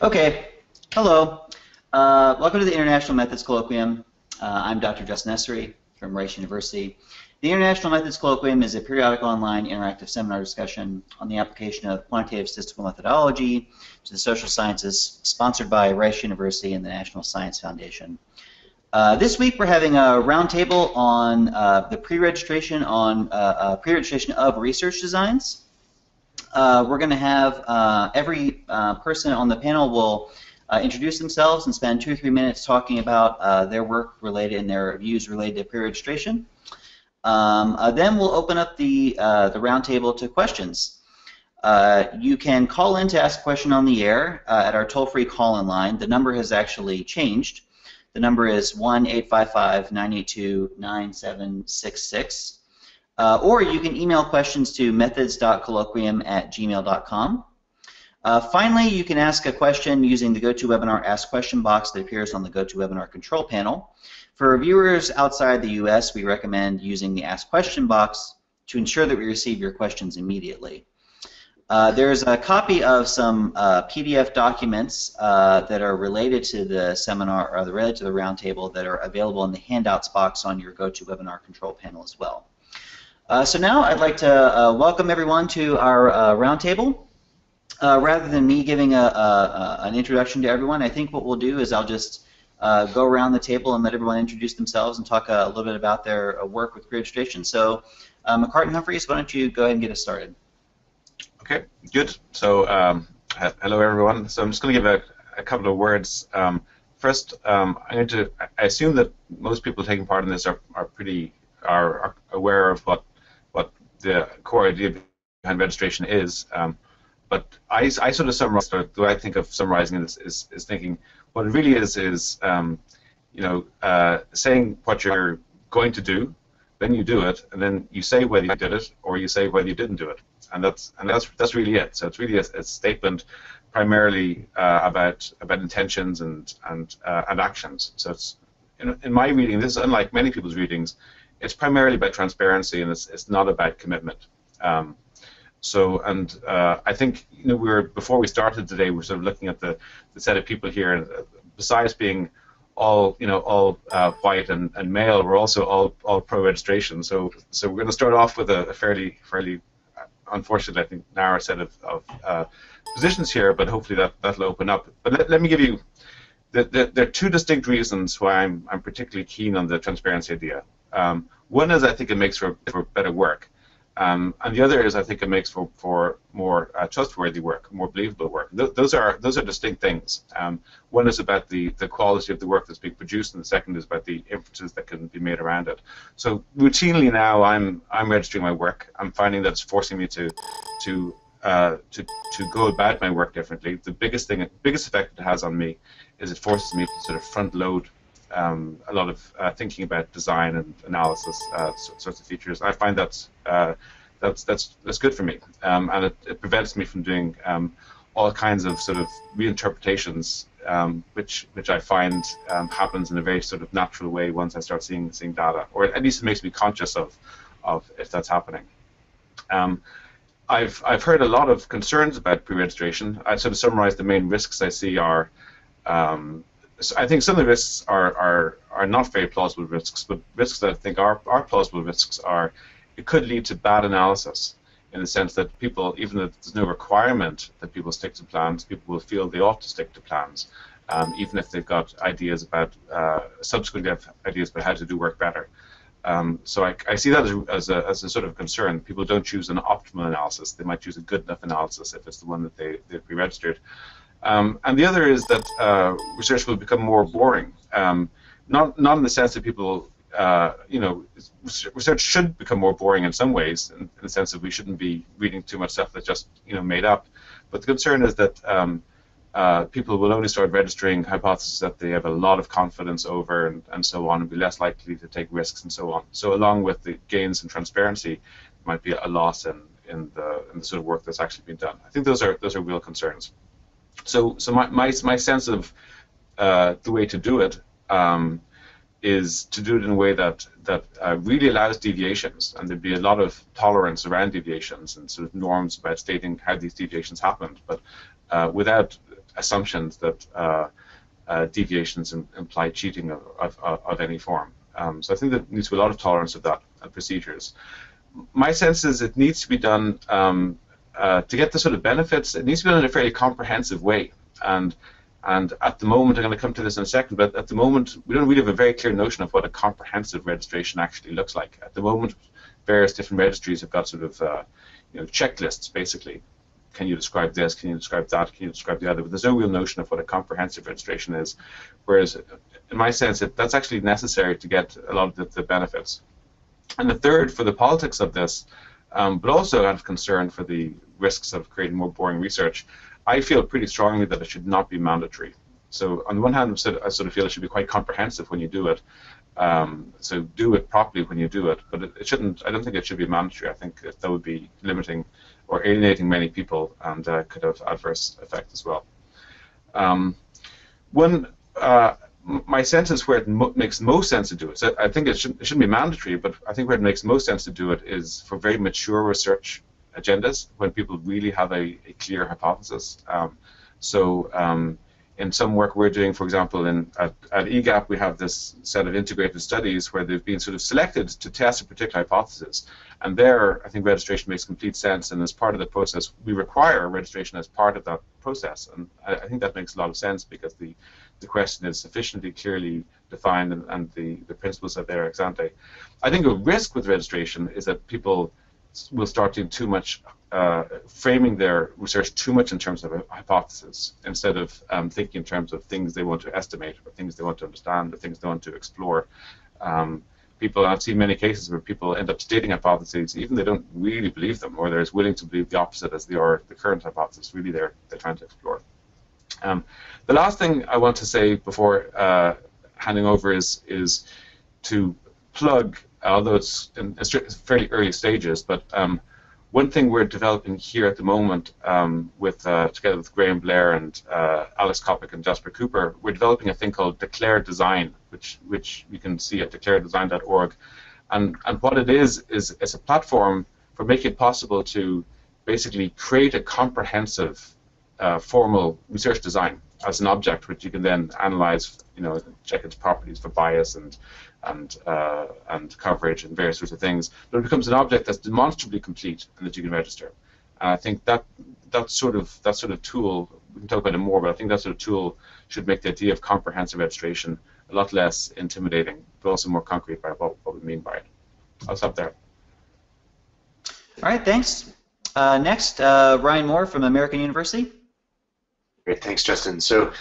Okay, hello. Welcome to the International Methods Colloquium. I'm Dr. Justin Essery from Rice University. The International Methods Colloquium is a periodic online interactive seminar discussion on the application of quantitative statistical methodology to the social sciences, sponsored by Rice University and the National Science Foundation. This week we're having a roundtable on the pre-registration of research designs. We're going to have every person on the panel will introduce themselves and spend 2 or 3 minutes talking about their work related and their views related to pre-registration. Then we'll open up the roundtable to questions. You can call in to ask a question on the air at our toll-free call-in line. The number has actually changed. The number is 1-855-982-9766. Or you can email questions to methods.colloquium@gmail.com. Finally, you can ask a question using the GoToWebinar Ask Question box that appears on the GoToWebinar control panel. For viewers outside the U.S., we recommend using the Ask Question box to ensure that we receive your questions immediately. There's a copy of some PDF documents that are related to the seminar or related to the roundtable that are available in the handouts box on your GoToWebinar control panel as well. So now I'd like to welcome everyone to our roundtable. Rather than me giving an introduction to everyone, I think what we'll do is I'll just go around the table and let everyone introduce themselves and talk a little bit about their work with pre-registration. So Macartan Humphreys, why don't you go ahead and get us started? Okay, good. So hello everyone. So I'm just going to give a couple of words. First, I assume that most people taking part in this are aware of what the core idea behind registration is. But I sort of summarize, or the way I think of summarizing this is thinking what it really is saying what you're going to do, then you do it, and then you say whether you did it or you say whether you didn't do it, and that's really it. So it's really a statement primarily about intentions and actions. So it's in my reading, this is unlike many people's readings. It's primarily about transparency, and it's not about commitment. I think before we started today, we're sort of looking at the set of people here, and besides being all white and male, we're also all pro-registration. So we're going to start off with a fairly unfortunate, I think, narrow set of positions here, but hopefully that'll open up. But let me give you. There are two distinct reasons why I'm particularly keen on the transparency idea. One is I think it makes for better work, and the other is I think it makes for more trustworthy work, more believable work. Those are distinct things. One is about the quality of the work that's being produced, and the second is about the inferences that can be made around it. So routinely now I'm registering my work. I'm finding that it's forcing me to go about my work differently. The biggest effect it has on me is it forces me to sort of front load a lot of thinking about design and analysis sorts of features. I find that's good for me, and it prevents me from doing all kinds of sort of reinterpretations, which I find happens in a very sort of natural way once I start seeing data, or at least it makes me conscious of if that's happening. I've heard a lot of concerns about pre-registration. I sort of summarized the main risks I see are. So I think some of the risks are not very plausible risks, but risks that I think are plausible risks are it could lead to bad analysis, in the sense that people, even if there's no requirement that people stick to plans, people will feel they ought to stick to plans, even if they've got ideas about subsequently have ideas about how to do work better. So I see that as a sort of concern. People don't choose an optimal analysis; they might choose a good enough analysis if it's the one that they've pre-registered. And the other is that research will become more boring. Not in the sense that people, research should become more boring in some ways, in the sense that we shouldn't be reading too much stuff that's just made up. But the concern is that people will only start registering hypotheses that they have a lot of confidence over, and so on, and be less likely to take risks and so on. So along with the gains in transparency, there might be a loss in the sort of work that's actually been done. I think those are real concerns. So my sense of the way to do it is to do it in a way that really allows deviations, and there'd be a lot of tolerance around deviations and sort of norms about stating how these deviations happened, but without assumptions that deviations imply cheating of any form. So I think there needs to be a lot of tolerance of that procedures. My sense is it needs to be done to get the sort of benefits. It needs to be done in a fairly comprehensive way. And at the moment, I'm going to come to this in a second, but at the moment, we don't really have a very clear notion of what a comprehensive registration actually looks like. At the moment, various different registries have got sort of checklists, basically. Can you describe this? Can you describe that? Can you describe the other? But there's no real notion of what a comprehensive registration is. Whereas, in my sense, that's actually necessary to get a lot of the benefits. And the third, for the politics of this, but also out of concern for the risks of creating more boring research, I feel pretty strongly that it should not be mandatory. So on the one hand, I sort of feel it should be quite comprehensive when you do it. So do it properly when you do it, but it shouldn't. I don't think it should be mandatory. I think that would be limiting or alienating many people, and could have adverse effects as well. My sense is where it makes most sense to do it. So I think it shouldn't be mandatory, but I think where it makes most sense to do it is for very mature research agendas, when people really have a clear hypothesis. In some work we're doing, for example, at EGAP, we have this set of integrated studies where they've been sort of selected to test a particular hypothesis. And there, I think registration makes complete sense, and as part of the process, we require registration as part of that process. And I think that makes a lot of sense, because the question is sufficiently clearly defined, and the principles are there ex ante. I think a risk with registration is that people will start doing too much, framing their research too much in terms of a hypothesis, instead of thinking in terms of things they want to estimate, or things they want to understand, or things they want to explore. I've seen many cases where people end up stating hypotheses, even they don't really believe them, or they're as willing to believe the opposite as they are the current hypothesis. Really, they're trying to explore. The last thing I want to say before handing over is to plug, although it's in fairly early stages, but one thing we're developing here at the moment, together with Graham Blair and Alex Kopic and Jasper Cooper, we're developing a thing called Declare Design, which you can see at declaredesign.org. And what it is it's a platform for making it possible to basically create a comprehensive formal research design as an object, which you can then analyze, check its properties for bias and coverage and various sorts of things. But it becomes an object that's demonstrably complete and that you can register. And I think that sort of tool, we can talk about it more, but I think that sort of tool should make the idea of comprehensive registration a lot less intimidating, but also more concrete by what we mean by it. I'll stop there. All right, thanks. Next, Ryan Moore from American University. Great, thanks, Justin. So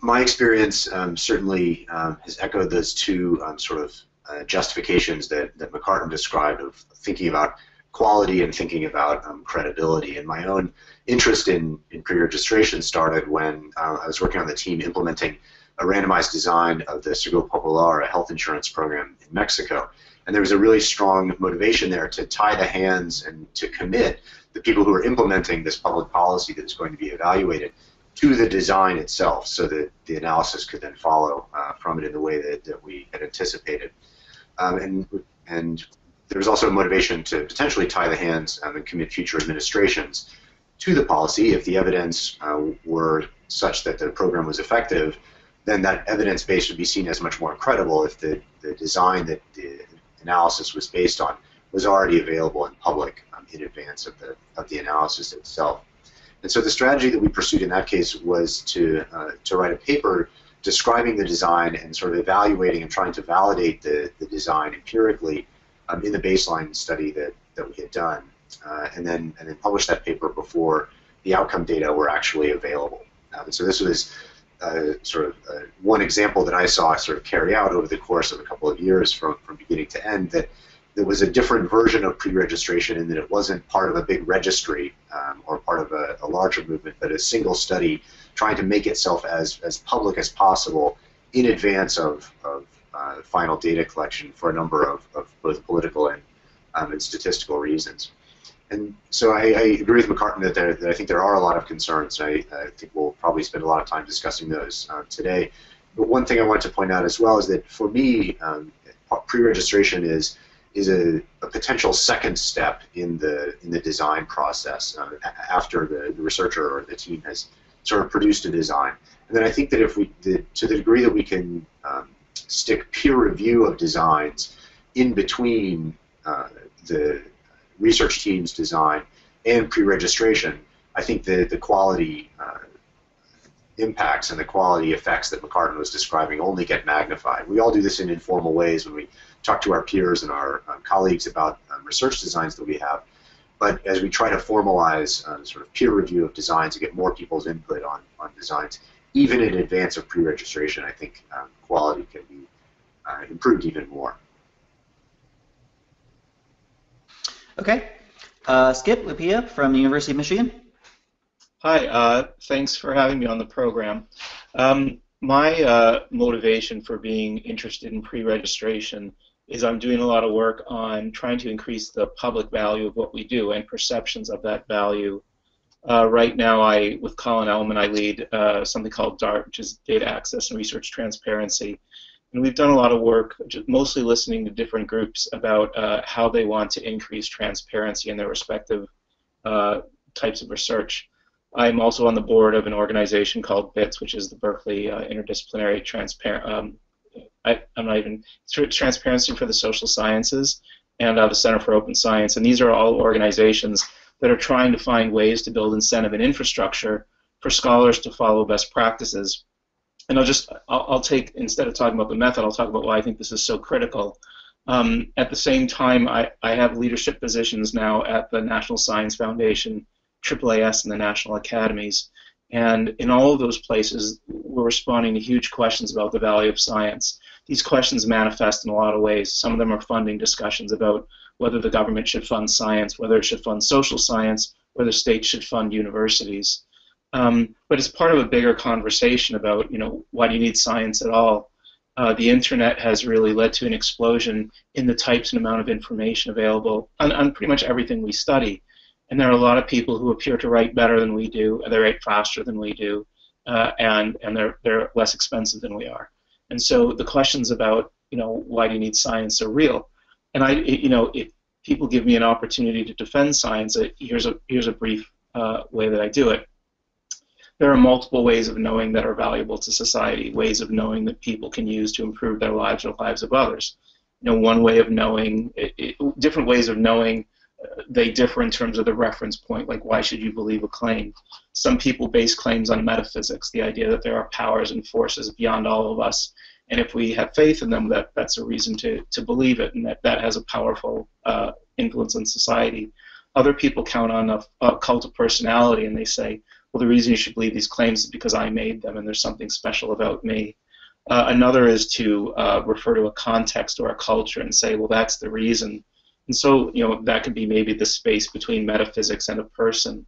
my experience certainly has echoed those two justifications that Macartan described, of thinking about quality and thinking about credibility. And my own interest in pre-registration started when I was working on the team implementing a randomized design of the Seguro Popular, a health insurance program in Mexico. And there was a really strong motivation there to tie the hands and to commit the people who are implementing this public policy that is going to be evaluated to the design itself, so that the analysis could then follow from it in the way that we had anticipated. And there was also a motivation to potentially tie the hands and commit future administrations to the policy. If the evidence were such that the program was effective, then that evidence base would be seen as much more credible if the design that the analysis was based on was already available in public in advance of the analysis itself. And so the strategy that we pursued in that case was to write a paper describing the design and sort of evaluating and trying to validate the design empirically in the baseline study that we had done, and then publish that paper before the outcome data were actually available. And so this was one example that I saw sort of carry out over the course of a couple of years from beginning to end, that there was a different version of pre-registration in that it wasn't part of a big registry or part of a larger movement, but a single study trying to make itself as public as possible in advance of final data collection for a number of both political and statistical reasons. And so I agree with Macartan that I think there are a lot of concerns. I think we'll probably spend a lot of time discussing those today. But one thing I want to point out as well is that for me, pre-registration is a potential second step in the design process after the researcher or the team has sort of produced a design. And then I think that if we, to the degree that we can stick peer review of designs in between the research team's design and pre-registration, I think the quality impacts and the quality effects that Macartan was describing only get magnified. We all do this in informal ways when we talk to our peers and our colleagues about research designs that we have. But as we try to formalize sort of peer review of designs and get more people's input on designs, even in advance of pre-registration, I think quality can be improved even more. Okay. Skip Lupia from the University of Michigan. Hi, thanks for having me on the program. My motivation for being interested in pre-registration is I'm doing a lot of work on trying to increase the public value of what we do and perceptions of that value. Right now, with Colin Ellman, I lead something called DART, which is Data Access and Research Transparency. And we've done a lot of work, mostly listening to different groups about how they want to increase transparency in their respective types of research. I'm also on the board of an organization called BITS, which is the Berkeley Interdisciplinary Transparency for the Social Sciences, and the Center for Open Science. And these are all organizations that are trying to find ways to build incentive and infrastructure for scholars to follow best practices. And I'll take, instead of talking about the method, I'll talk about why I think this is so critical. At the same time, I have leadership positions now at the National Science Foundation, AAAS, and the National Academies. And in all of those places, we're responding to huge questions about the value of science. These questions manifest in a lot of ways. Some of them are funding discussions about whether the government should fund science, whether it should fund social science, whether states should fund universities. But it's part of a bigger conversation about, why do you need science at all? The internet has really led to an explosion in the types and amount of information available on pretty much everything we study. And there are a lot of people who appear to write better than we do, they write faster than we do, and they're less expensive than we are. And so the questions about, why do you need science are real. And if people give me an opportunity to defend science, here's a brief way that I do it. There are multiple ways of knowing that are valuable to society, ways of knowing that people can use to improve their lives or the lives of others. One way of knowing, different ways of knowing, they differ in terms of the reference point, like why should you believe a claim? Some people base claims on metaphysics, the idea that there are powers and forces beyond all of us, and if we have faith in them, that's a reason to believe it, and that has a powerful influence on society. Other people count on a cult of personality, and they say, well, the reason you should believe these claims is because I made them, and there's something special about me. Another is to refer to a context or a culture and say, well, that's the reason. And so, that could be maybe the space between metaphysics and a person.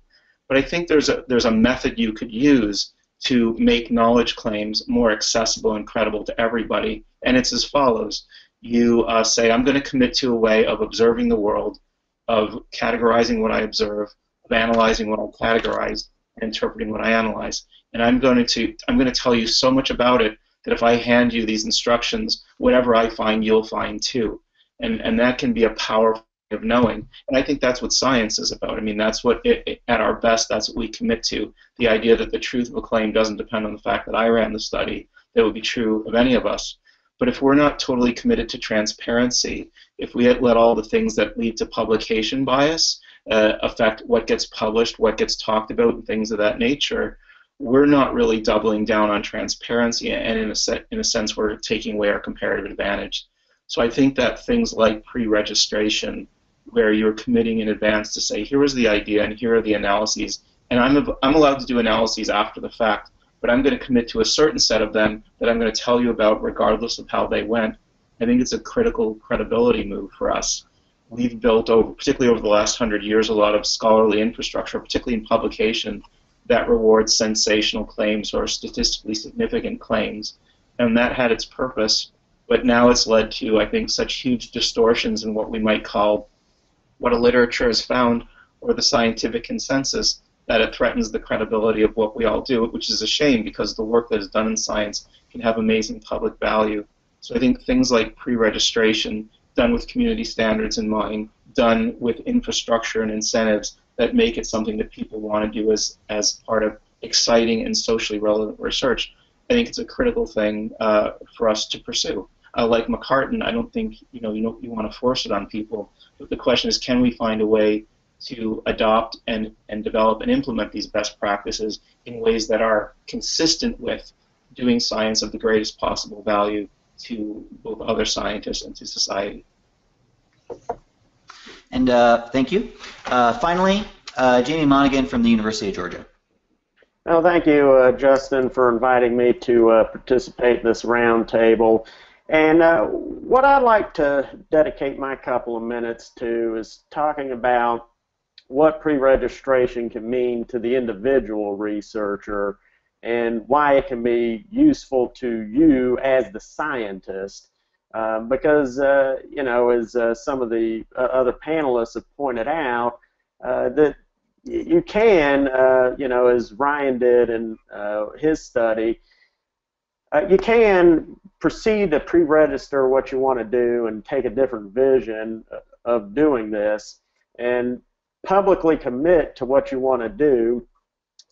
But I think there's a method you could use to make knowledge claims more accessible and credible to everybody, and it's as follows. You say, I'm going to commit to a way of observing the world, of categorizing what I observe, of analyzing what I categorize, and interpreting what I analyze. And I'm going to tell you so much about it that if I hand you these instructions, whatever I find, you'll find too. And that can be a powerful way of knowing. And I think that's what science is about. I mean, that's what, at our best, that's what we commit to. The idea that the truth of a claim doesn't depend on the fact that I ran the study. That would be true of any of us. But if we're not totally committed to transparency, if we let all the things that lead to publication bias affect what gets published, what gets talked about, and things of that nature, we're not really doubling down on transparency, and in a sense, we're taking away our comparative advantage. So I think that things like pre-registration, where you're committing in advance to say, here is the idea and here are the analyses, and I'm allowed to do analyses after the fact, but I'm going to commit to a certain set of them that I'm going to tell you about regardless of how they went. I think it's a critical credibility move for us. We've built, particularly over the last 100 years, a lot of scholarly infrastructure, particularly in publication, that rewards sensational claims or statistically significant claims, and that had its purpose. But now it's led to, I think, such huge distortions in what we might call what a literature has found or the scientific consensus that it threatens the credibility of what we all do, which is a shame because the work that is done in science can have amazing public value. So I think things like pre-registration, done with community standards in mind, done with infrastructure and incentives that make it something that people want to do as part of exciting and socially relevant research, I think it's a critical thing for us to pursue. Like Macartan, I don't think you want to force it on people. But the question is, can we find a way to adopt and develop and implement these best practices in ways that are consistent with doing science of the greatest possible value to both other scientists and to society. And thank you. Finally, Jamie Monaghan from the University of Georgia. Well, thank you, Justin, for inviting me to participate in this roundtable. And what I'd like to dedicate my couple of minutes to is talking about what pre-registration can mean to the individual researcher and why it can be useful to you as the scientist. Because, as some of the other panelists have pointed out, that you can, as Ryan did in his study, you can proceed to pre-register what you want to do and take a different vision of doing this and publicly commit to what you want to do,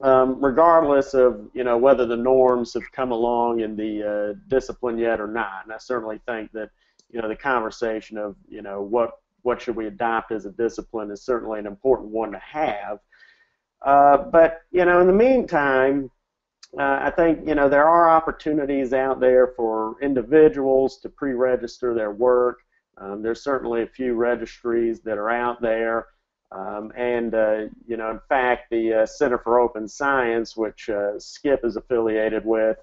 regardless of whether the norms have come along in the discipline yet or not. And I certainly think that the conversation of what should we adopt as a discipline is certainly an important one to have. But in the meantime, I think there are opportunities out there for individuals to pre-register their work. There's certainly a few registries that are out there. In fact, the Center for Open Science, which Skip is affiliated with,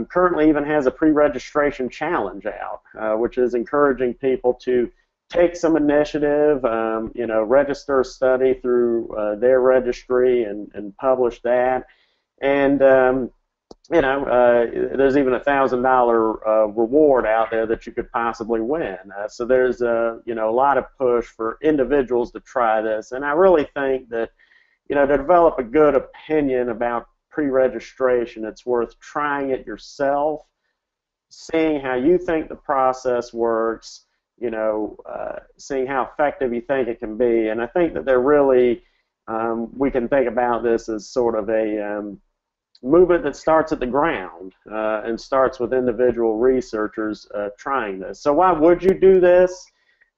currently even has a pre-registration challenge out, which is encouraging people to take some initiative, register a study through their registry and publish that. And there's even a $1,000 reward out there that you could possibly win. So there's a lot of push for individuals to try this, and I really think that to develop a good opinion about pre-registration, it's worth trying it yourself, seeing how you think the process works, seeing how effective you think it can be, and I think that there really we can think about this as sort of a movement that starts at the ground and starts with individual researchers trying this. So why would you do this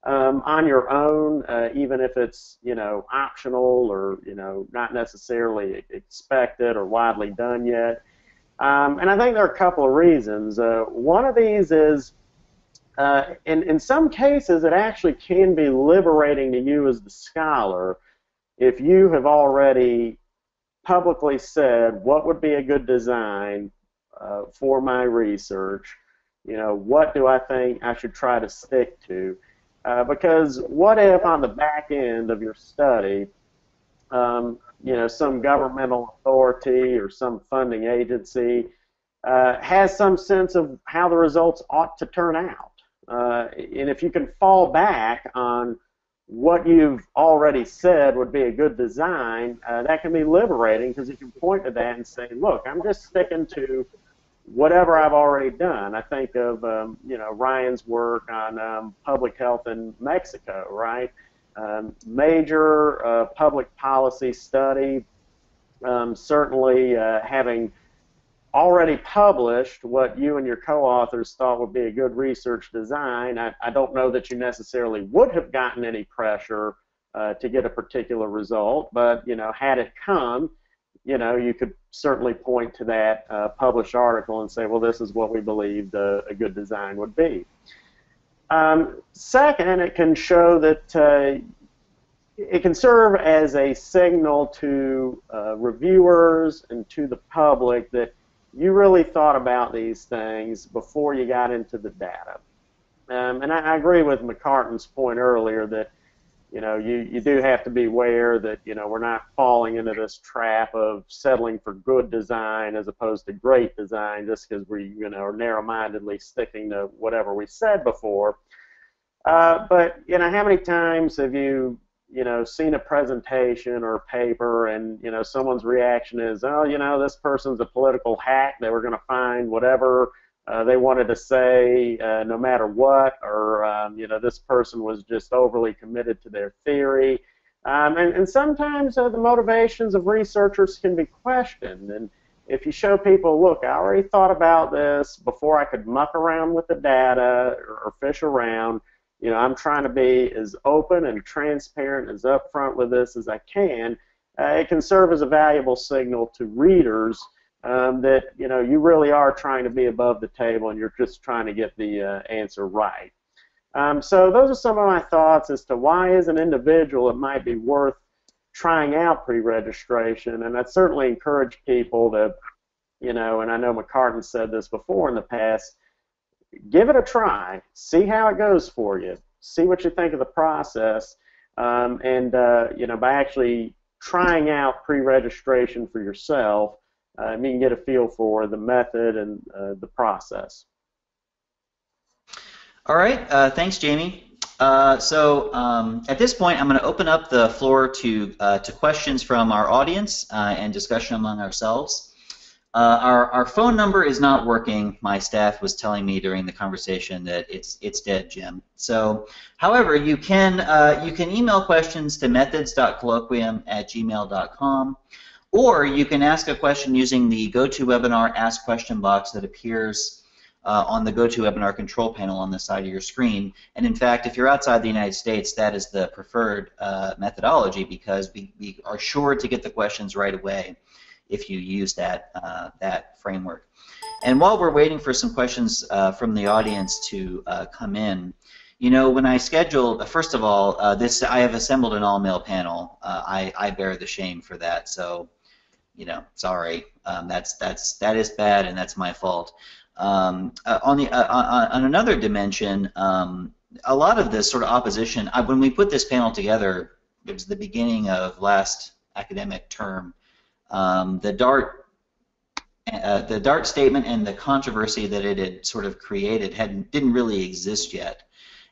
on your own, even if it's optional or not necessarily expected or widely done yet? And I think there are a couple of reasons. One of these is in some cases it actually can be liberating to you as the scholar if you have already publicly said what would be a good design for my research, what do I think I should try to stick to, because what if on the back end of your study some governmental authority or some funding agency has some sense of how the results ought to turn out, and if you can fall back on what you've already said would be a good design, that can be liberating because you can point to that and say, look, I'm just sticking to whatever I've already done. I think of Ryan's work on public health in Mexico, right? Major public policy study, certainly having already published what you and your co-authors thought would be a good research design. I don't know that you necessarily would have gotten any pressure to get a particular result, but had it come, you could certainly point to that published article and say, well, this is what we believed a good design would be. Second, it can show that it can serve as a signal to reviewers and to the public that you really thought about these things before you got into the data. And I agree with Macartan's point earlier that you do have to be aware that we're not falling into this trap of settling for good design as opposed to great design just because we are narrow-mindedly sticking to whatever we said before. But how many times have you seen a presentation or a paper and, someone's reaction is, oh, this person's a political hack. They were going to find whatever they wanted to say no matter what, or, this person was just overly committed to their theory. And sometimes the motivations of researchers can be questioned. And if you show people, look, I already thought about this before I could muck around with the data or fish around, you know, I'm trying to be as open and transparent, as upfront with this as I can, it can serve as a valuable signal to readers that, you know, you really are trying to be above the table and you're just trying to get the answer right. So those are some of my thoughts as to why, as an individual, it might be worth trying out pre-registration. And I'd certainly encourage people to, you know, and I know Macartan said this before in the past, give it a try, see how it goes for you, see what you think of the process, and you know, by actually trying out pre-registration for yourself, you can get a feel for the method and the process. All right, thanks, Jamie. So at this point, I'm going to open up the floor to questions from our audience and discussion among ourselves. Our phone number is not working. My staff was telling me during the conversation that it's dead, Jim. So, however, you can email questions to methods.colloquium@gmail.com, or you can ask a question using the GoToWebinar Ask Question box that appears on the GoToWebinar control panel on the side of your screen. And in fact, if you're outside the United States, that is the preferred methodology, because we are sure to get the questions right away if you use that framework. And while we're waiting for some questions from the audience to come in, you know, when I scheduled, first of all, I have assembled an all-male panel. I bear the shame for that, so, you know, sorry. That is bad, and that's my fault. On another dimension, a lot of this sort of opposition, when we put this panel together, it was the beginning of last academic term. The DART statement and the controversy that it had sort of created didn't really exist yet,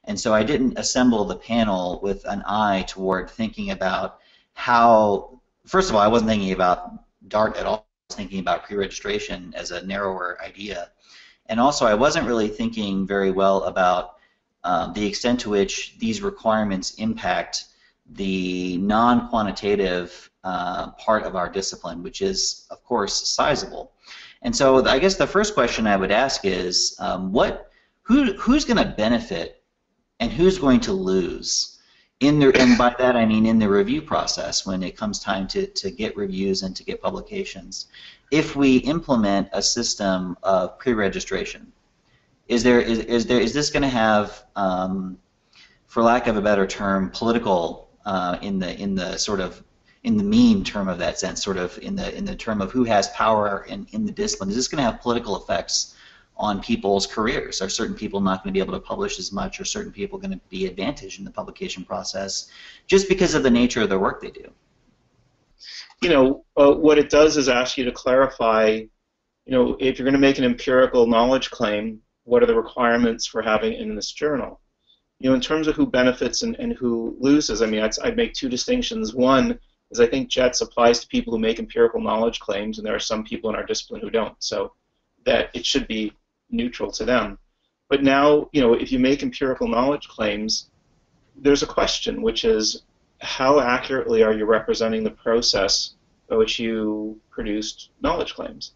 and so I didn't assemble the panel with an eye toward thinking about how. First of all, I wasn't thinking about DART at all. I was thinking about pre-registration as a narrower idea, and also I wasn't really thinking very well about the extent to which these requirements impact the non-quantitative part of our discipline, which is, of course, sizable. And so I guess the first question I would ask is, who's going to benefit and who's going to lose? And by that I mean in the review process, when it comes time to get reviews and to get publications, if we implement a system of pre-registration. Is this going to have, for lack of a better term, political in the mean term of that sense, sort of in the term of who has power in the discipline? Is this going to have political effects on people's careers? Are certain people not going to be able to publish as much, or certain people going to be advantaged in the publication process just because of the nature of the work they do? You know, what it does is ask you to clarify, you know, if you're going to make an empirical knowledge claim, what are the requirements for having it in this journal? You know, in terms of who benefits and who loses, I mean, I'd make two distinctions. One is I think JETS applies to people who make empirical knowledge claims, and there are some people in our discipline who don't, so that it should be neutral to them. But now, you know, if you make empirical knowledge claims, there's a question, which is, how accurately are you representing the process by which you produced knowledge claims?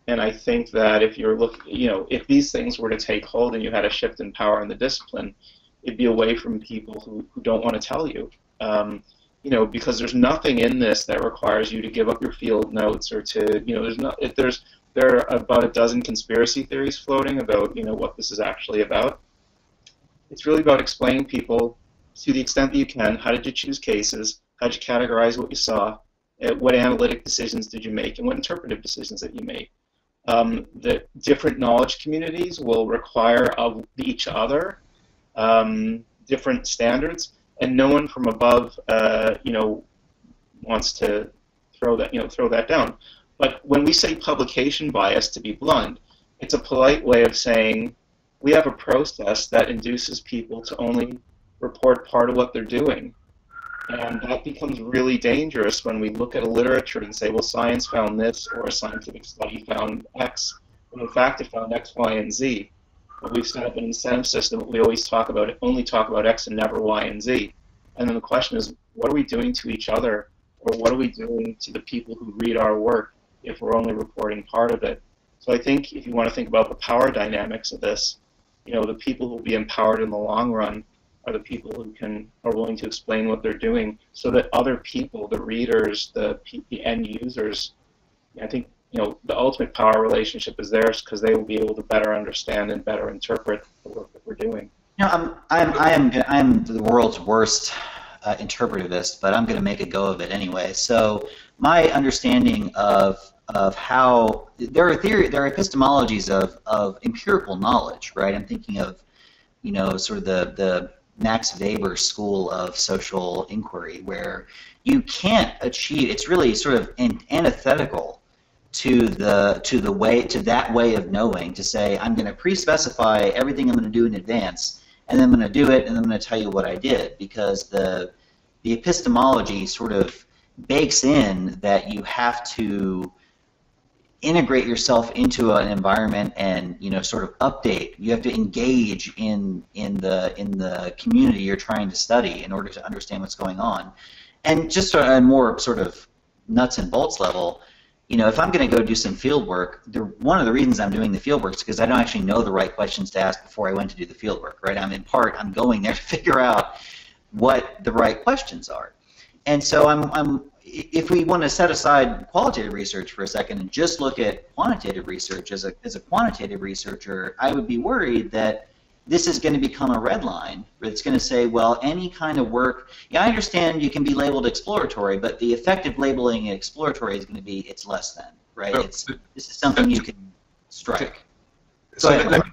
And I think that if you're if these things were to take hold and you had a shift in power in the discipline, it'd be away from people who don't want to tell you. You know, because there's nothing in this that requires you to give up your field notes or to, you know, there are about a dozen conspiracy theories floating about, you know, what this is actually about. It's really about explaining people, to the extent that you can, how did you choose cases, how did you categorize what you saw, what analytic decisions did you make, and what interpretive decisions that you made. The different knowledge communities will require of each other different standards, and no one from above, you know, wants to throw that down. But when we say publication bias, to be blunt, it's a polite way of saying we have a process that induces people to only report part of what they're doing. And that becomes really dangerous when we look at a literature and say, well, science found this, or a scientific study found X, when in fact it found X, Y, and Z. But we've set up an incentive system that we always only talk about X and never Y and Z. And then the question is, what are we doing to each other, or what are we doing to the people who read our work if we're only reporting part of it? So I think if you want to think about the power dynamics of this, the people who will be empowered in the long run are the people who are willing to explain what they're doing, so that other people, the readers, the end users, I think the ultimate power relationship is theirs, because they will be able to better understand and better interpret the work that we're doing. I'm the world's worst interpretivist, but I'm going to make a go of it anyway. So my understanding of how there are epistemologies of empirical knowledge, right? I'm thinking of sort of the Max Weber school of social inquiry, where you can't achieve. It's really sort of antithetical to that way of knowing, to say I'm going to pre-specify everything I'm going to do in advance, and then I'm going to do it, and then I'm going to tell you what I did, because the epistemology sort of bakes in that you have to integrate yourself into an environment and sort of update. You have to engage in the community you're trying to study in order to understand what's going on. And just on a more sort of nuts and bolts level, if I'm going to go do some field work, one of the reasons I'm doing the field work is because I don't actually know the right questions to ask before I went to do the field work, right? I'm going there to figure out what the right questions are. And so if we want to set aside qualitative research for a second and just look at quantitative research, as a quantitative researcher, I would be worried that this is going to become a red line where it's going to say, well, any kind of work, I understand you can be labeled exploratory, but the effective labeling exploratory is going to be it's less than, right? This is something you can strike. So let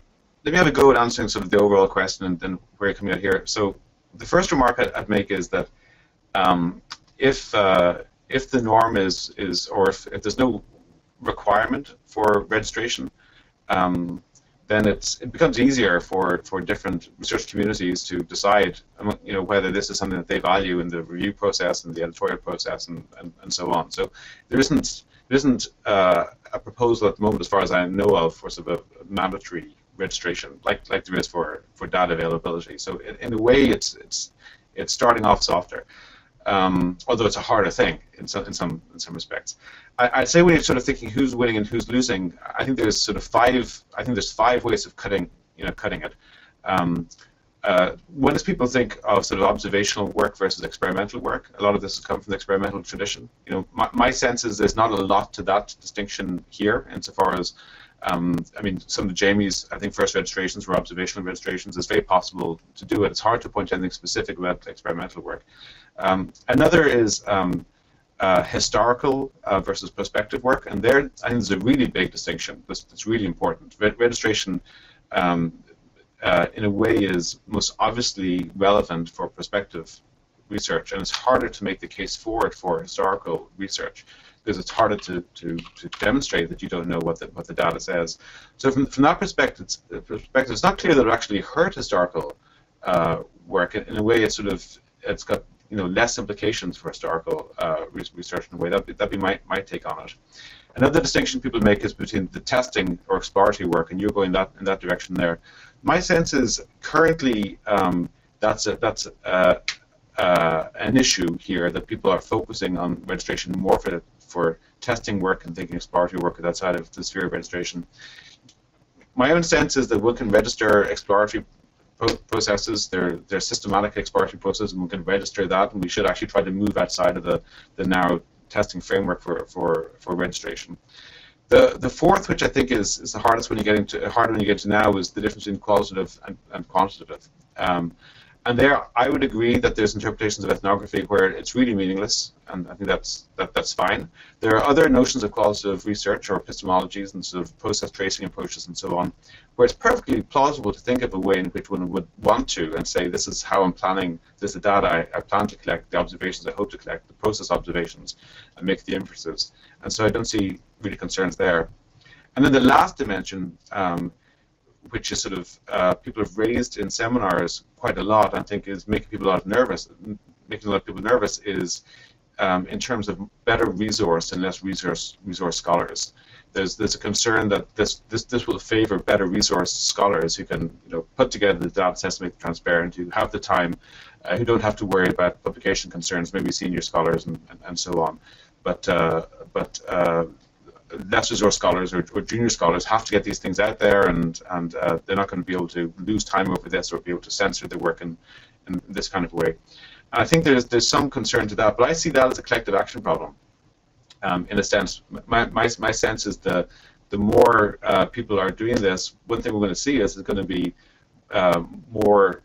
me have a go at answering sort of the overall question and then where you're coming out here. So the first remark I'd make is that if the norm is or if there's no requirement for registration, then it becomes easier for different research communities to decide whether this is something that they value in the review process and the editorial process and so on. So there isn't a proposal at the moment, as far as I know of, for sort of a mandatory registration like there is for data availability. So in a way, it's starting off softer. Although it's a harder thing in some respects. I'd say when you're sort of thinking who's winning and who's losing, I think there's sort of five ways of cutting it. One is people think of sort of observational work versus experimental work. A lot of this has come from the experimental tradition. My sense is there's not a lot to that distinction here, insofar as some of Jamie's, I think, first registrations were observational registrations. It's very possible to do it. It's hard to point to anything specific about experimental work. Another is historical versus prospective work, and there I think there's a really big distinction that's really important. Registration, in a way, is most obviously relevant for prospective research, and it's harder to make the case for it for historical research, because it's harder to demonstrate that you don't know what the data says. So from that perspective, it's not clear that it actually hurt historical work. In a way, it's got less implications for historical research in a way. That'd be my take on it. Another distinction people make is between the testing or exploratory work, and you're going in that direction there. My sense is currently that's an issue here, that people are focusing on registration more for testing work and thinking exploratory work outside of the sphere of registration. My own sense is that one can register exploratory processes. They're systematic exploratory processes, and we can register that, and we should actually try to move outside of the narrow testing framework for registration. The fourth, which I think is the hardest when you get into now, is the difference between qualitative and quantitative. And there, I would agree that there's interpretations of ethnography where it's really meaningless, and I think that's fine. There are other notions of qualitative research or epistemologies and sort of process tracing approaches and so on, where it's perfectly plausible to think of a way in which one would want to and say, this is how I'm planning, this is the data I plan to collect, the observations I hope to collect, the process observations, and make the inferences. And so I don't see really concerns there. And then the last dimension, which is sort of people have raised in seminars quite a lot, I think, is making a lot of people nervous, is in terms of better resource and less resource scholars. There's a concern that this will favor better resource scholars who can put together the data sets, make it transparent, who have the time who don't have to worry about publication concerns, maybe senior scholars and so on. But less resource scholars or junior scholars have to get these things out there, and they're not going to be able to lose time over this or be able to censor the work in this kind of way. And I think there's some concern to that, but I see that as a collective action problem. In a sense, my sense is the more people are doing this, one thing we're going to see is there's going to be more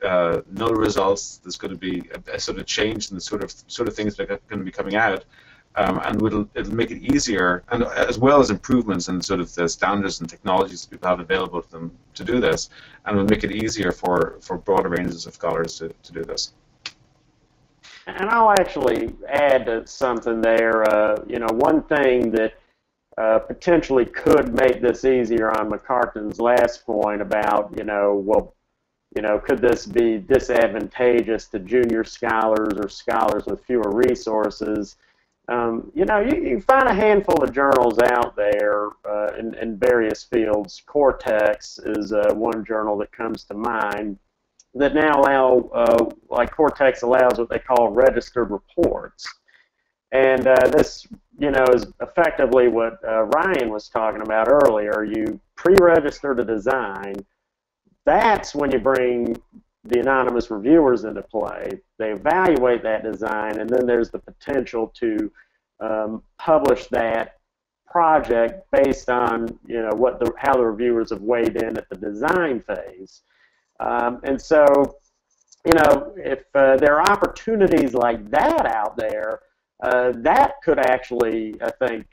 null results. There's going to be a sort of change in the sort of things that are going to be coming out, and it'll make it easier, and as well as improvements in sort of the standards and technologies that people have available to them to do this, and it'll make it easier for broader ranges of scholars to do this. And I'll actually add something there. One thing that potentially could make this easier on Macartan's last point about, could this be disadvantageous to junior scholars or scholars with fewer resources? You can find a handful of journals out there in various fields. Cortex is one journal that comes to mind that now allow, like Cortex allows what they call registered reports. And this, is effectively what Ryan was talking about earlier. You pre-register the design. That's when you bring the anonymous reviewers into play. They evaluate that design, and then there's the potential to publish that project based on, how the reviewers have weighed in at the design phase. And so, if there are opportunities like that out there, that could actually, I think,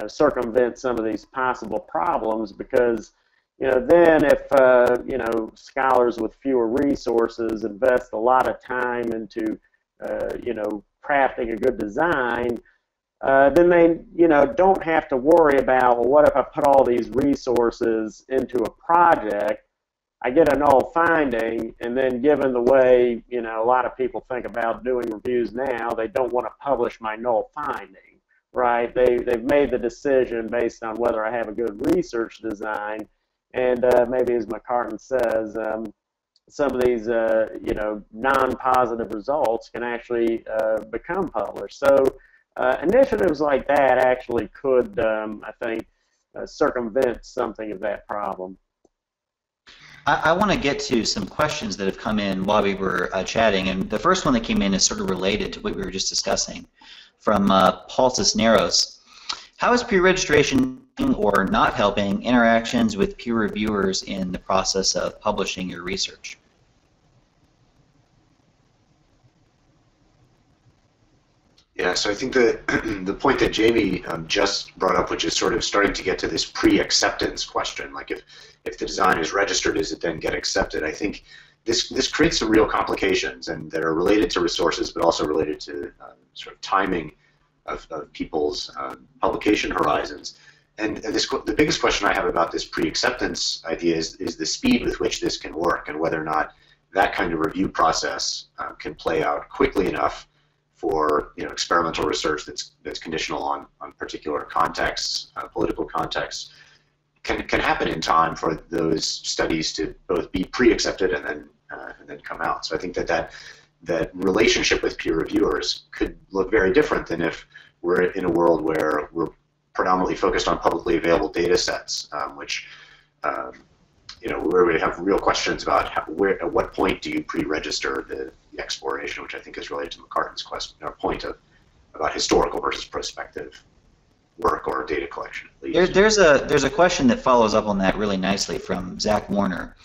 circumvent some of these possible problems, because, then if, scholars with fewer resources invest a lot of time into, crafting a good design, then they, don't have to worry about, well, what if I put all these resources into a project? I get a null finding, and then given the way, a lot of people think about doing reviews now, they don't want to publish my null finding, right? They've made the decision based on whether I have a good research design, and maybe, as Macartan says, some of these, non-positive results can actually become published. So initiatives like that actually could, I think, circumvent something of that problem. I want to get to some questions that have come in while we were chatting, and the first one that came in is sort of related to what we were just discussing, from Paul Cisneros. How is pre-registration or not helping interactions with peer reviewers in the process of publishing your research? Yeah, so I think the point that Jamie just brought up, which is sort of starting to get to this pre-acceptance question, like if the design is registered, does it then get accepted? I think this creates some real complications, and that are related to resources, but also related to sort of timing of people's publication horizons. And the biggest question I have about this pre-acceptance idea is the speed with which this can work, and whether or not that kind of review process can play out quickly enough for experimental research that's conditional on particular contexts, political contexts, can happen in time for those studies to both be pre-accepted and then come out. So I think that relationship with peer reviewers could look very different than if we're in a world where we're predominantly focused on publicly available data sets, which where we have real questions about at what point do you pre-register the exploration, which I think is related to Macartan's question, or point about historical versus prospective work or data collection. There's a question that follows up on that really nicely from Zach Warner.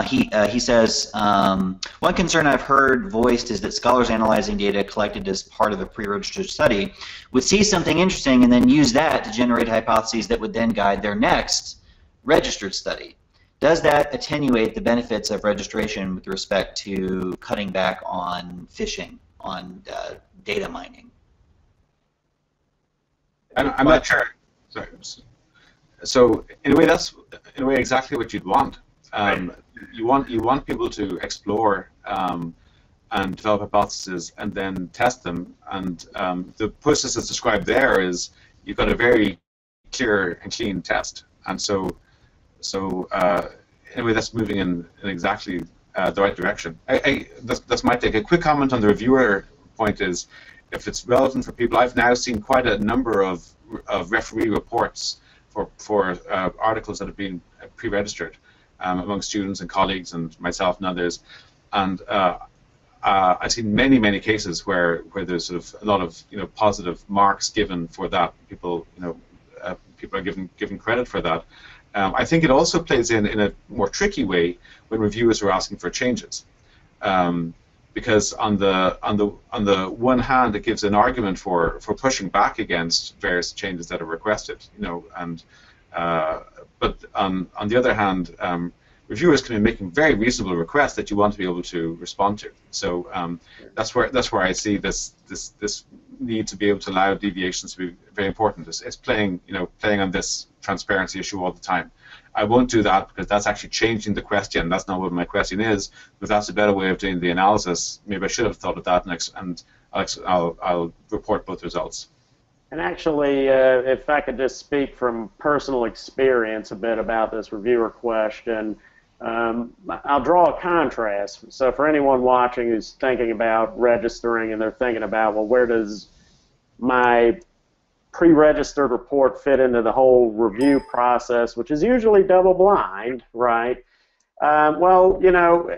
He says, one concern I've heard voiced is that scholars analyzing data collected as part of a pre-registered study would see something interesting and then use that to generate hypotheses that would then guide their next registered study. Does that attenuate the benefits of registration with respect to cutting back on fishing, on data mining? I'm not sure. Sorry. So in a way, that's exactly what you'd want. You want people to explore and develop hypotheses and then test them. And the process that's described there is you've got a very clear and clean test. And so anyway, that's moving in exactly the right direction. That's my take. A quick comment on the reviewer point is, if it's relevant for people, I've now seen quite a number of referee reports for articles that have been pre-registered among students and colleagues and myself and others, and I've seen many cases where there's sort of a lot of positive marks given for that. People people are given credit for that. I think it also plays in a more tricky way when reviewers are asking for changes, because on the one hand it gives an argument for pushing back against various changes that are requested, but on the other hand, reviewers can be making very reasonable requests that you want to be able to respond to. So that's where I see this need to be able to allow deviations to be very important. It's playing on this transparency issue all the time. I won't do that because that's actually changing the question. That's not what my question is, but that's a better way of doing the analysis. Maybe I should have thought of that next, and I'll report both results. And actually, if I could just speak from personal experience a bit about this reviewer question, I'll draw a contrast. So for anyone watching who's thinking about registering and they're thinking about, well, where does my pre-registered report fit into the whole review process, which is usually double-blind, right? Well,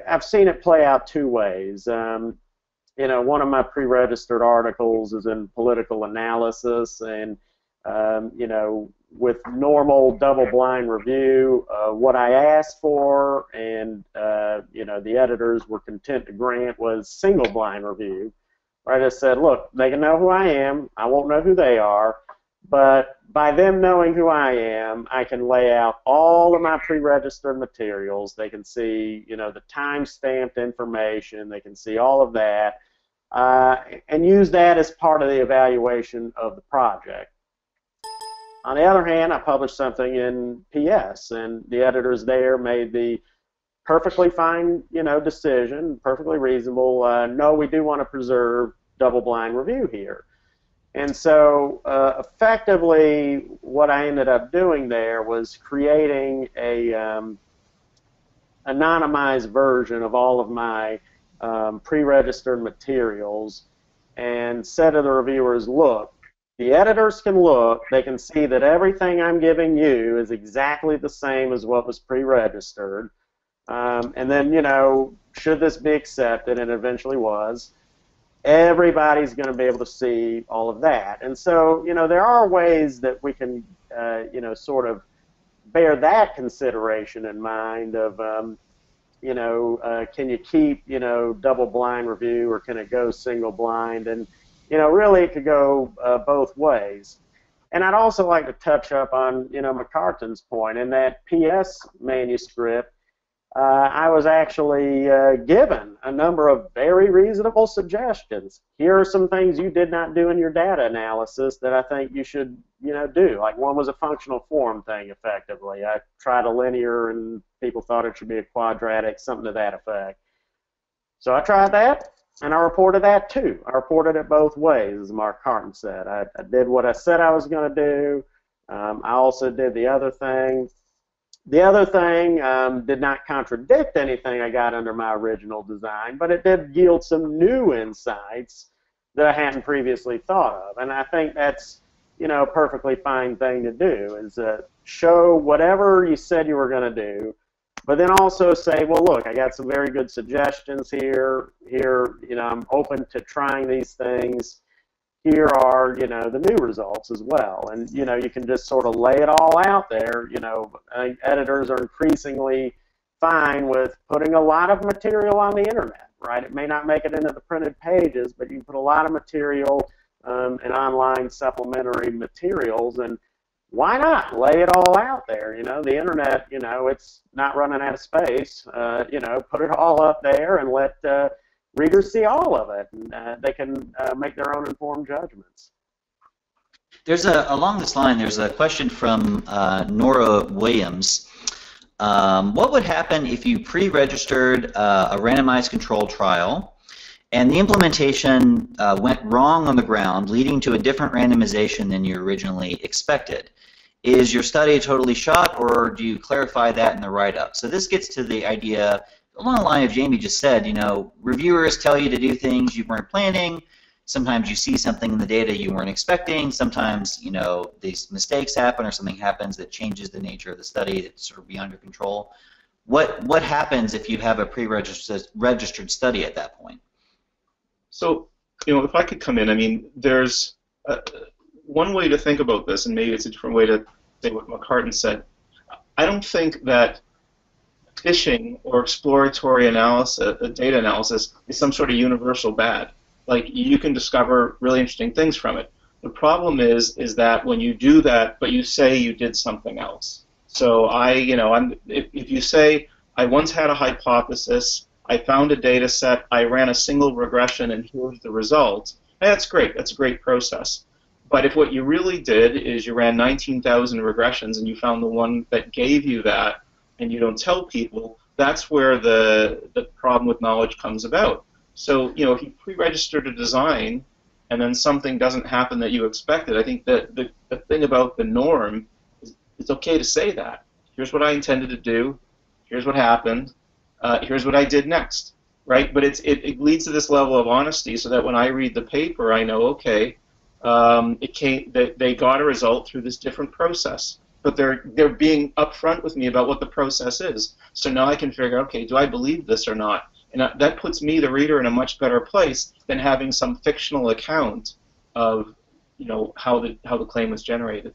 I've seen it play out two ways. One of my pre-registered articles is in political analysis, and with normal double-blind review, what I asked for and the editors were content to grant was single-blind review. Right? I said, look, they can know who I am. I won't know who they are, but by them knowing who I am, I can lay out all of my pre-registered materials. They can see, the time-stamped information. They can see all of that, and use that as part of the evaluation of the project. On the other hand, I published something in PS, and the editors there made the perfectly fine, decision, perfectly reasonable. No, we do want to preserve double-blind review here. And so, effectively, what I ended up doing there was creating a anonymized version of all of my pre-registered materials, and said to the reviewers, look, the editors can look, they can see that everything I'm giving you is exactly the same as what was pre-registered. And then, should this be accepted, and it eventually was, everybody's going to be able to see all of that. And so, there are ways that we can, sort of bear that consideration in mind of, can you keep, double-blind review, or can it go single-blind? And really it could go both ways. And I'd also like to touch up on, Macartan's point. In that PS manuscript, I was actually given a number of very reasonable suggestions. Here are some things you did not do in your data analysis that I think you should, do. Like one was a functional form thing, effectively. I tried a linear, and people thought it should be a quadratic, something to that effect. So I tried that. And I reported that too. I reported it both ways, as Macartan said. I did what I said I was going to do. I also did the other thing. The other thing did not contradict anything I got under my original design, but it did yield some new insights that I hadn't previously thought of. And I think that's, a perfectly fine thing to do, is show whatever you said you were going to do, but then also say, well, look, I got some very good suggestions here. Here, I'm open to trying these things. Here are, the new results as well. And, you can just sort of lay it all out there. I think editors are increasingly fine with putting a lot of material on the internet, right? It may not make it into the printed pages, but you can put a lot of material in online supplementary materials, and why not lay it all out there? The internet, it's not running out of space. Put it all up there and let readers see all of it, and they can make their own informed judgments. There's along this line, there's a question from Nora Williams. What would happen if you pre-registered a randomized controlled trial and the implementation went wrong on the ground, leading to a different randomization than you originally expected? Is your study totally shot, or do you clarify that in the write-up? So this gets to the idea, along the line of Jamie just said, reviewers tell you to do things you weren't planning. Sometimes you see something in the data you weren't expecting. Sometimes, these mistakes happen or something happens that changes the nature of the study that's sort of beyond your control. What happens if you have a pre-registered study at that point? So, if I could come in, there's one way to think about this, and maybe it's a different way to say what Macartan said. I don't think that fishing or exploratory analysis, data analysis, is some sort of universal bad. Like, you can discover really interesting things from it. The problem is that when you do that, but you say you did something else. So if you say, I once had a hypothesis, I found a data set, I ran a single regression, and here's the result, that's great. That's a great process. But if what you really did is you ran 19,000 regressions and you found the one that gave you that, and you don't tell people, that's where the problem with knowledge comes about. So, if you pre-registered a design and then something doesn't happen that you expected, I think that the thing about the norm is it's okay to say that. Here's what I intended to do. Here's what happened. Here's what I did next, right? But it leads to this level of honesty so that when I read the paper, I know, okay, they got a result through this different process. But they're being upfront with me about what the process is. So now I can figure, okay, do I believe this or not? And that puts me, the reader, in a much better place than having some fictional account of, how the claim was generated.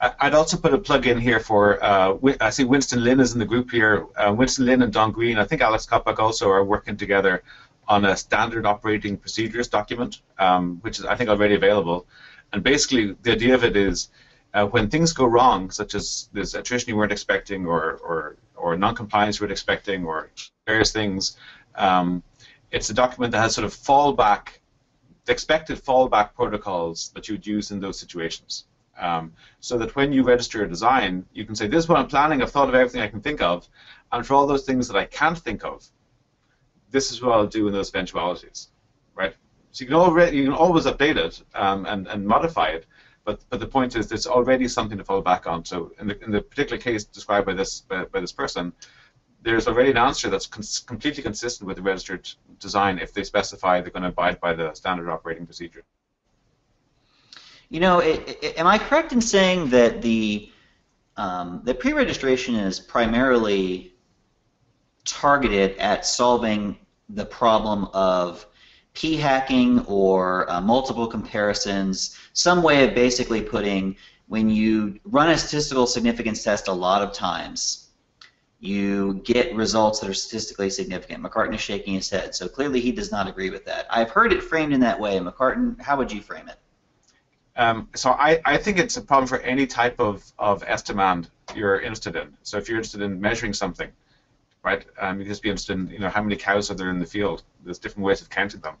I'd also put a plug in here for, I see Winston Lin is in the group here. Winston Lin and Don Green, I think Alex Koppak also are working together on a standard operating procedures document, which is, I think, already available. And basically, the idea of it is, when things go wrong, such as this attrition you weren't expecting, or non-compliance you weren't expecting, or various things, it's a document that has sort of the expected fallback protocols that you would use in those situations. So that when you register a design, you can say, this is what I'm planning, I've thought of everything I can think of, and for all those things that I can't think of, this is what I'll do in those eventualities, right? So you can always update it and modify it, but the point is there's already something to fall back on. So in the particular case described by this person, there's already an answer that's completely consistent with the registered design if they specify they're going to abide by the standard operating procedure. Am I correct in saying that the pre-registration is primarily targeted at solving the problem of p-hacking or multiple comparisons, some way of basically putting, when you run a statistical significance test a lot of times, you get results that are statistically significant. Macartan is shaking his head, so clearly he does not agree with that. I've heard it framed in that way. Macartan, how would you frame it? So I think it's a problem for any type of estimand you're interested in. So if you're interested in measuring something, right, you just be interested in how many cows are there in the field. There's different ways of counting them,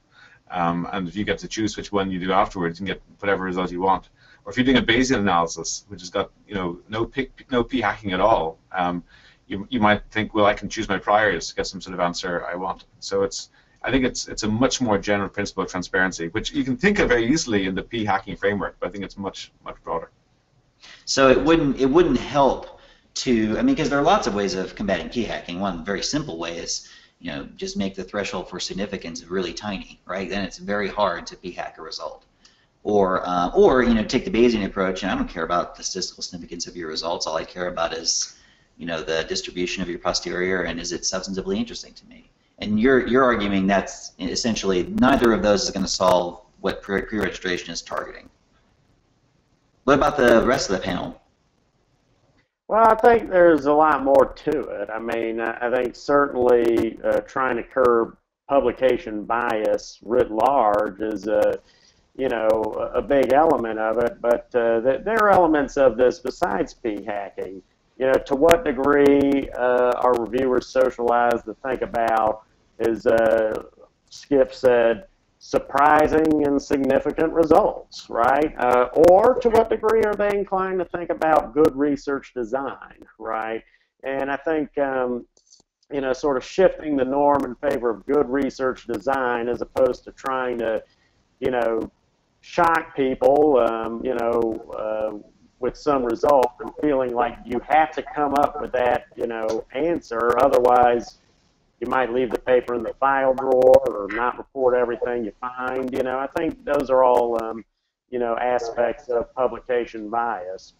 and if you get to choose which one you do afterwards, you can get whatever result you want. Or if you're doing a Bayesian analysis, which has got no p-hacking at all, you might think, well, I can choose my priors to get some sort of answer I want. So I think it's a much more general principle of transparency, which you can think of very easily in the p-hacking framework, but I think it's much broader. So it wouldn't help to, because there are lots of ways of combating p-hacking. One very simple way is, just make the threshold for significance really tiny, right? Then it's very hard to p-hack a result. Or take the Bayesian approach, and I don't care about the statistical significance of your results. All I care about is, the distribution of your posterior, and is it substantively interesting to me? And you're arguing that's essentially neither of those is going to solve what pre-registration is targeting. What about the rest of the panel? Well, I think there's a lot more to it. I think certainly trying to curb publication bias writ large is a big element of it. But there are elements of this besides p-hacking. To what degree are reviewers socialized to think about, as Skip said, surprising and significant results, right? Or to what degree are they inclined to think about good research design, right? And I think, sort of shifting the norm in favor of good research design as opposed to trying to, shock people, with some result and feeling like you have to come up with that, answer, otherwise, you might leave the paper in the file drawer or not report everything you find. You know, I think those are all, you know, aspects of publication bias.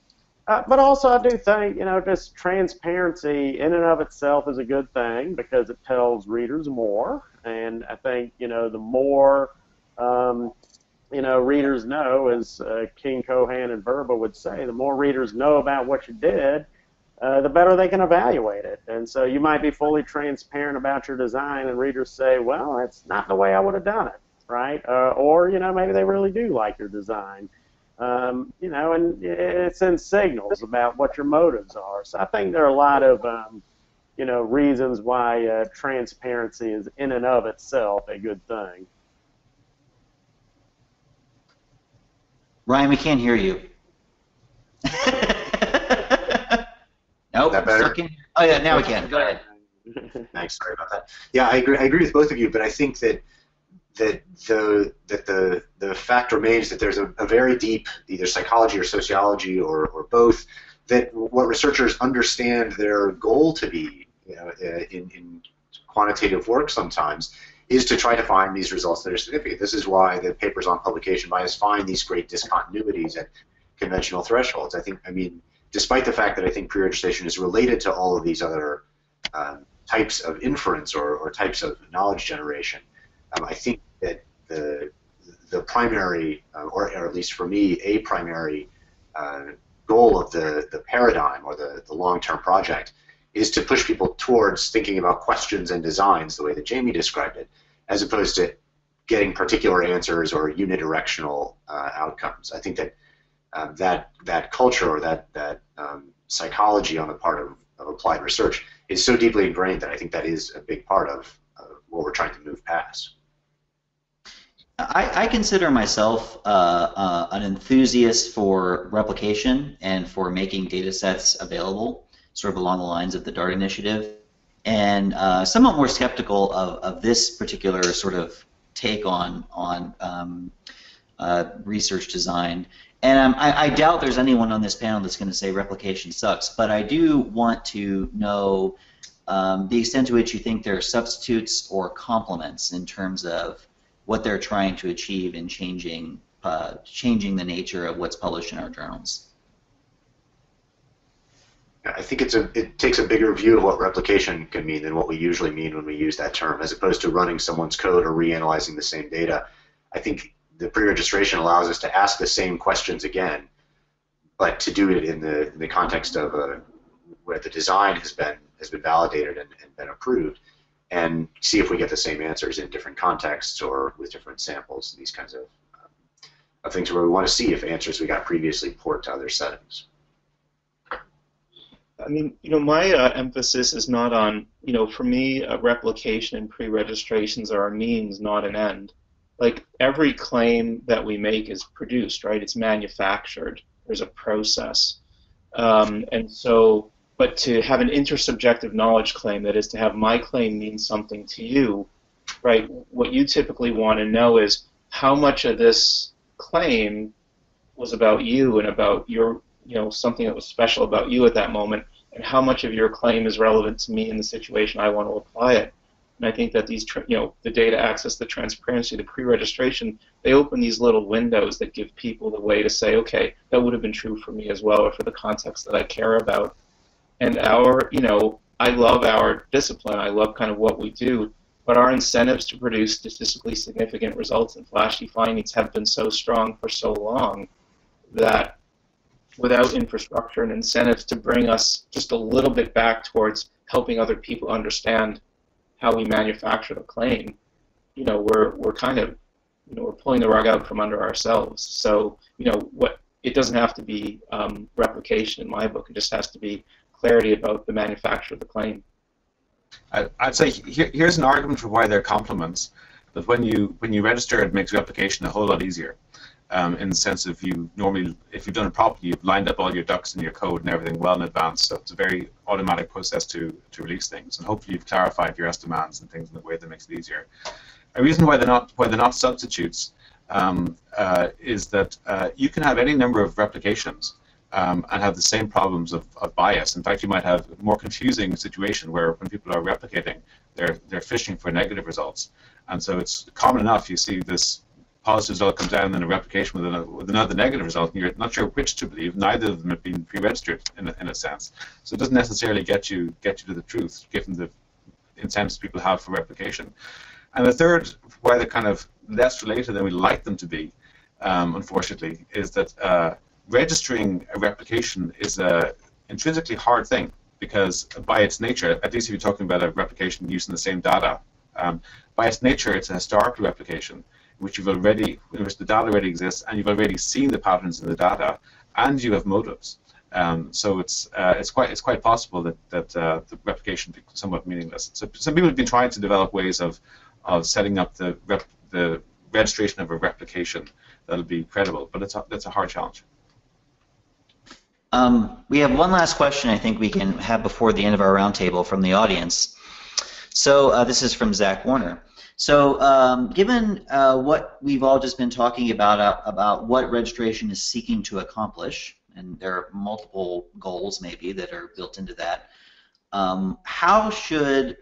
But also I do think, you know, just transparency in and of itself is a good thing because it tells readers more. And I think, you know, the more, you know, readers know, as King, Cohan, and Verba would say, the more readers know about what you did, the better they can evaluate it. And so you might be fully transparent about your design and readers say, well, that's not the way I would have done it, right? Or, you know, maybe they really do like your design. You know, and it sends signals about what your motives are. So I think there are a lot of, you know, reasons why transparency is in and of itself a good thing. Ryan, we can't hear you. Nope. That better? Oh yeah, now we can. Go ahead. Thanks. Sorry about that. Yeah, I agree with both of you, but I think that the fact remains that there's a very deep, either psychology or sociology or both, that what researchers understand their goal to be, you know, in quantitative work sometimes, is to try to find these results that are significant. This is why the papers on publication bias find these great discontinuities at conventional thresholds. I mean, despite the fact that I think preregistration is related to all of these other types of inference or types of knowledge generation, I think that the primary, or at least for me, a primary goal of the paradigm or the long-term project is to push people towards thinking about questions and designs the way that Jamie described it, as opposed to getting particular answers or unidirectional outcomes. I think that that culture or that psychology on the part of applied research is so deeply ingrained that I think that is a big part of what we're trying to move past. I consider myself an enthusiast for replication and for making data sets available, sort of along the lines of the DART initiative, and somewhat more skeptical of this particular sort of take on research design. And I doubt there's anyone on this panel that's going to say replication sucks, but I do want to know the extent to which you think there are substitutes or complements in terms of what they're trying to achieve in changing the nature of what's published in our journals. I think it takes a bigger view of what replication can mean than what we usually mean when we use that term, as opposed to running someone's code or reanalyzing the same data. I think the pre-registration allows us to ask the same questions again, but to do it in the context of where the design has been validated and been approved, and see if we get the same answers in different contexts or with different samples. These kinds of things where we want to see if answers we got previously port to other settings. I mean, you know, my emphasis is not on, you know, for me, replication and pre-registrations are a means, not an end. Like, every claim that we make is produced, right? It's manufactured. There's a process. And so, but to have an intersubjective knowledge claim, that is to have my claim mean something to you, right? What you typically want to know is how much of this claim was about you and about your, you know, something that was special about you at that moment, and how much of your claim is relevant to me in the situation I want to apply it. And I think that these, you know, the data access, the transparency, the pre-registration, they open these little windows that give people the way to say, okay, that would have been true for me as well, or for the context that I care about. And our, you know, I love our discipline. I love kind of what we do, but our incentives to produce statistically significant results and flashy findings have been so strong for so long that without infrastructure and incentives to bring us just a little bit back towards helping other people understand how we manufacture the claim, you know, we're kind of, you know, we're pulling the rug out from under ourselves. So, you know, what it doesn't have to be replication in my book. It just has to be clarity about the manufacture of the claim. I'd say here's an argument for why they're complements. That when you register, it makes replication a whole lot easier. In the sense of if you've done it properly, you've lined up all your ducks in your code and everything well in advance, so it's a very automatic process to release things, and hopefully you've clarified your estimates and things in a way that makes it easier. A reason why they're not substitutes is that you can have any number of replications and have the same problems of bias. In fact, you might have a more confusing situation where when people are replicating, they're fishing for negative results, and so it's common enough. You see this positive result comes down in a replication with another negative result, and you're not sure which to believe. Neither of them have been pre-registered in a sense, so it doesn't necessarily get you to the truth, given the incentives people have for replication. And the third, why they're kind of less related than we like them to be, unfortunately, is that registering a replication is an intrinsically hard thing, because by its nature, at least if you're talking about a replication using the same data, by its nature it's a historical replication, in which the data already exists, and you've already seen the patterns in the data, and you have motives. So it's quite possible that the replication becomes somewhat meaningless. So some people have been trying to develop ways of setting up the registration of a replication that'll be credible, but that's a hard challenge. We have one last question I think we can have before the end of our roundtable from the audience. So this is from Zach Warner. So given what we've all just been talking about what registration is seeking to accomplish, and there are multiple goals maybe that are built into that, how should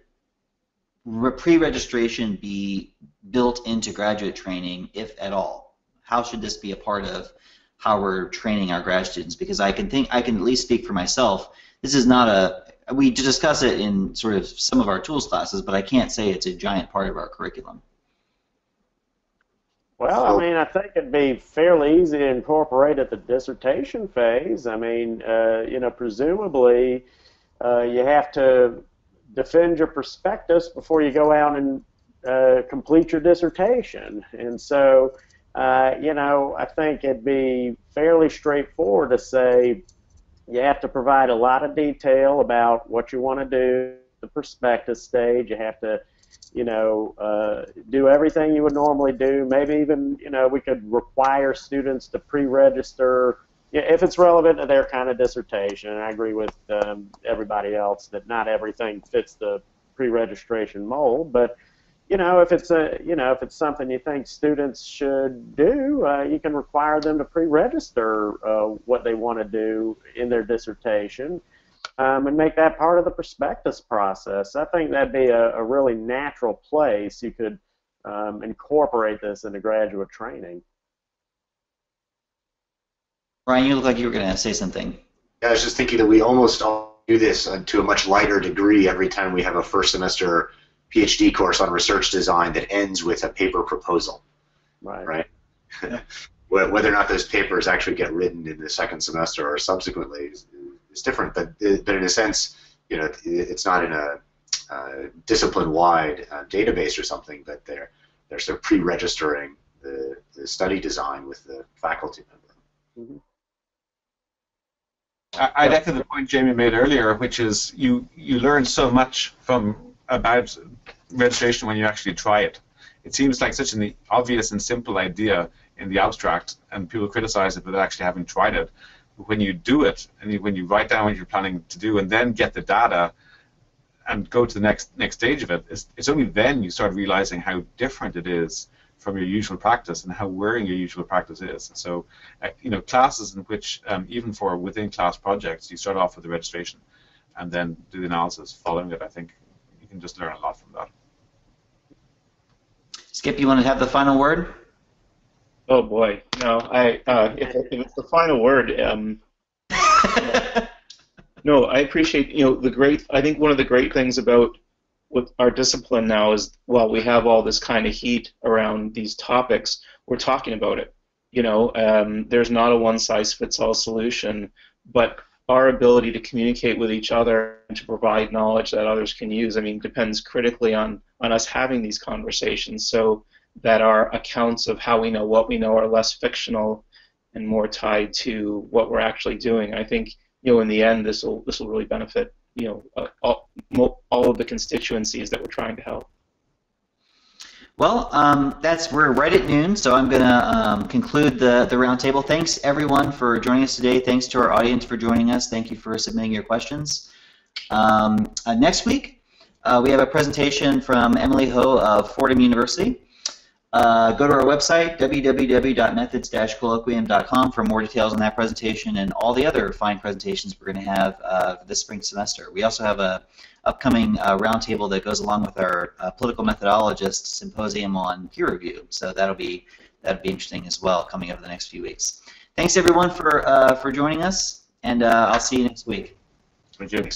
pre-registration be built into graduate training, if at all? How should this be a part of how we're training our grad students? Because I can at least speak for myself. This is not we discuss it in sort of some of our tools classes, but I can't say it's a giant part of our curriculum. Well, I mean, I think it'd be fairly easy to incorporate at the dissertation phase. I mean, you know, presumably you have to defend your prospectus before you go out and complete your dissertation. And so, you know, I think it'd be fairly straightforward to say you have to provide a lot of detail about what you want to do at the prospectus stage. You have to, you know, do everything you would normally do. Maybe even, you know, we could require students to pre-register if it's relevant to their kind of dissertation. And I agree with everybody else that not everything fits the pre-registration mold, but you know, if it's something you think students should do, you can require them to pre-register what they want to do in their dissertation, and make that part of the prospectus process. I think that'd be a really natural place you could incorporate this into graduate training. Ryan, you look like you were going to say something. Yeah, I was just thinking that we almost all do this to a much lighter degree every time we have a first semester PhD course on research design that ends with a paper proposal, right? Yeah. Whether or not those papers actually get written in the second semester or subsequently is different, but in a sense, you know, it's not in a discipline-wide database or something, but they're sort of pre-registering the study design with the faculty member. Mm-hmm. I'd echo the point Jamie made earlier, which is you learn so much about registration when you actually try it. It seems like such an obvious and simple idea in the abstract, and people criticize it without actually having tried it. But when you do it, and when you write down what you're planning to do, and then get the data and go to the next stage of it, it's only then you start realizing how different it is from your usual practice and how wearing your usual practice is. So, you know, classes in which, even for within class projects, you start off with the registration and then do the analysis following it. I think you can just learn a lot from that. Skip, you want to have the final word? Oh boy, no. If it's the final word, no. I appreciate, you know, I think one of the great things about with our discipline now is, while we have all this kind of heat around these topics, we're talking about it. You know, there's not a one-size-fits-all solution, but our ability to communicate with each other and to provide knowledge that others can use, I mean, depends critically on us having these conversations, so that our accounts of how we know what we know are less fictional and more tied to what we're actually doing. I think, you know, in the end, this will really benefit, you know, all of the constituencies that we're trying to help. Well, we're right at noon, so I'm going to conclude the roundtable. Thanks, everyone, for joining us today. Thanks to our audience for joining us. Thank you for submitting your questions. Next week, we have a presentation from Emily Ho of Fordham University. Go to our website, www.methods-colloquium.com, for more details on that presentation and all the other fine presentations we're going to have this spring semester. We also have a upcoming roundtable that goes along with our political methodologist symposium on peer review. So that'll be interesting as well, coming over the next few weeks. Thanks everyone for joining us, and I'll see you next week. Thank you.